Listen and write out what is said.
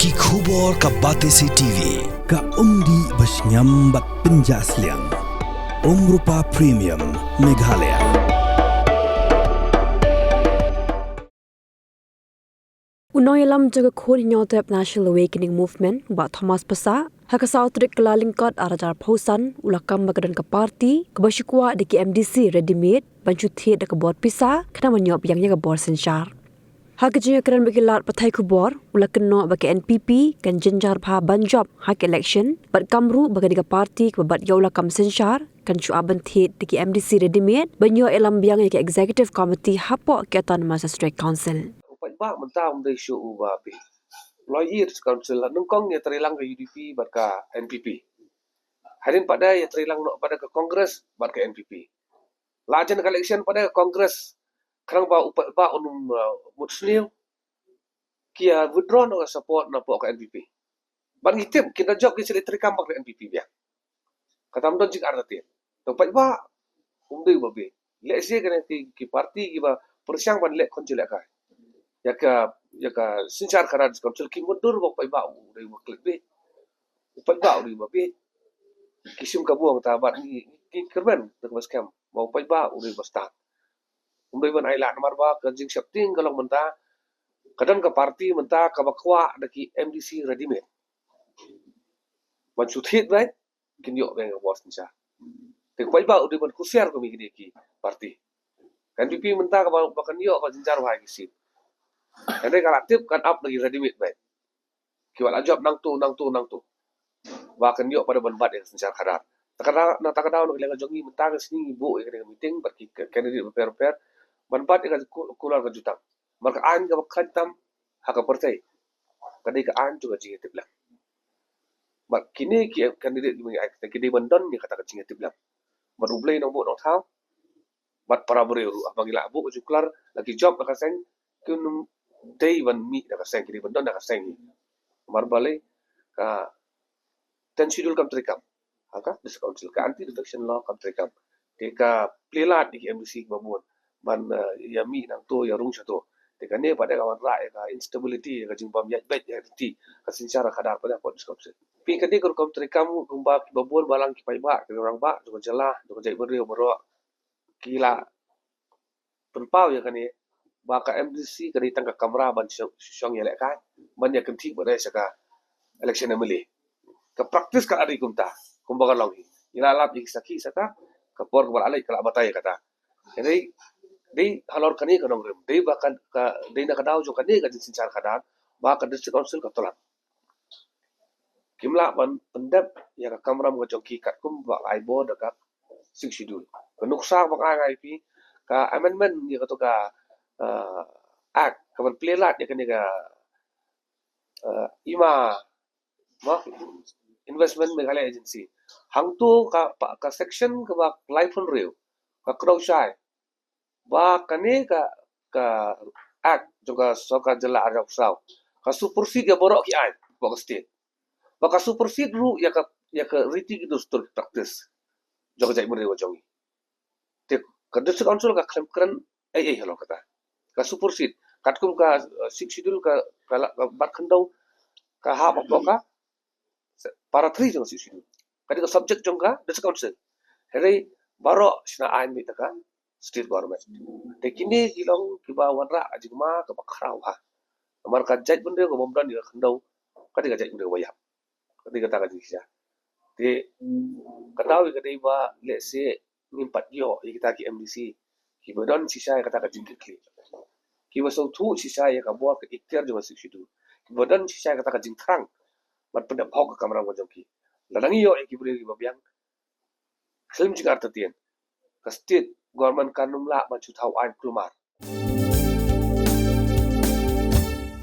Ki khubor ka Batesi TV ka umdi bas nyambat penjaslian Rupa Premium Meghalaya. Unoyalam jaga khon nyotep National Awakening Movement ba Thomas Pasa haka sautrik kelalingkot arajar pausan ulakam bagadan ke parti kebasyukwa deki MDC Readymade bancuthi da ke bot pisa kena menyop yangnya ke bor sensyar. Hak jenya keran bagi lat patai kubor ulakno bagi NPP kan jenjar pha banjob hak election bat kamru bagi ke parti ke bat yaula kam sensyar kan cu abanthi deki MDC Readymade banyo elam biang ke executive committee hapo ke autonomous state council. Upat ba mentah umday show uba pi. Lawyers council nung kong ya terilang ke UDP bat ka NPP. Harin pada ya terilang no pada ke Kongres bat ke NPP. Lajan ke election pada ke Kongres kerang ba upat ba unum mutsniu kia withdraw no support na po ke NPP. Ban ngitip kita job ki sili terikam ke NPP biak. Kata mdon jik arti. Upat ba umday uba pi. Lek sia kena ki parti ki ba persiang ban lek konjilek ka. Yaka sincar karan council ki mundur bok pai bau dari waklik be pai bau di babe kisum ka buang ta bat ni ki kerben tek bas kam mau pai bau di basta umbai ban ailat mar ba ka jing septing kalau menta kadang ka parti menta ka bakwa daki MDC Readymade ban suthit bai kin yo be bos sincar tek pai bau di ban kusiar ko mi ki parti kan pipi menta ka bakan yo ka sincar wa ki Ini kalau aktif kan up lagi Readymade baik. Kiwala job nang tu. Bahkan yuk pada banbat yang secara kadar. Takadaw nak ilang jongi mentang sini ibu yang meeting bagi candidate prepare banbat yang kular ke jutang. Maka an ka kantam haka partai. Kadai ka an juga jingi tiblang. Mak kini ki candidate yang ai kini bandon ni kata jingi tiblang. Marublay nang bu nang thau. Bat para bereru apabila bu juklar lagi job nak seng kunum day ban mi daga seng kiri bandon daga seng marbale ka ten schedule kam trikam haka dis council ka anti defection law kam trikam ka plelat di MDC babon ban ya mi nang to ya rung chato ka ne pada kawan ra ka instability ka jimbam ya bet ya ti ka sincara kadar pada pot dis council pi ka de kam trikam kumba babon balang ki pai ba ka orang ba do jala do jai berio bero kila penpau ya kan ni baka MDC kari tangka kamera ban syong yelek kan ban ya kenti pada saka election emili ka praktis ka ari kumta kumbaga longi ila lap ik saki saka ka por ka alai kala batai kata jadi dei halor kani ka nongrim dei bakan ka dei na kadaw jo kani ka sincar kadar baka district council ka tolak kimla ban pendap ya ka kamera mo jongki kat kum ba ai bo daga sing schedule ka nuksa bak ai pi ka amendment ya ka to ka act kawan plelat ya kani ka ima investment Meghalaya agency hang tu ka section ka ba life on reu ka crow shai ba kani ka act juga soka jela arab saw ka supersede ya borok ki ai ba state ba ka supersede ru ya ka riti gitu stur practice joga jai mure wajongi te ka district council ka kran ai halo kata ka supersede katkum ka six schedule ka bat khandau ka ha ba ka para 3 jong six schedule kadi ka subject jong ka district council hele baro sina ain mi taka state government te kini kilong kiba wanra ajima ka bakrau ha amar ka jaj bende ko bomdan ni khandau kadi ka jaj bende wayap kadi ka ta ka jisya te katawi kadi ba let's say nimpat yo kita ki MDC ki bodon sisa kata ka jingkli ki wasau tu sisa ya ka buat ke ikhtiar jo masih situ ki bodon sisa kata ka jingkrang bat pendap hok ka kamera mo joki ladangi yo ki buri ki babiang film jigar tatien ka state government kanum la ma chu thau ai klumar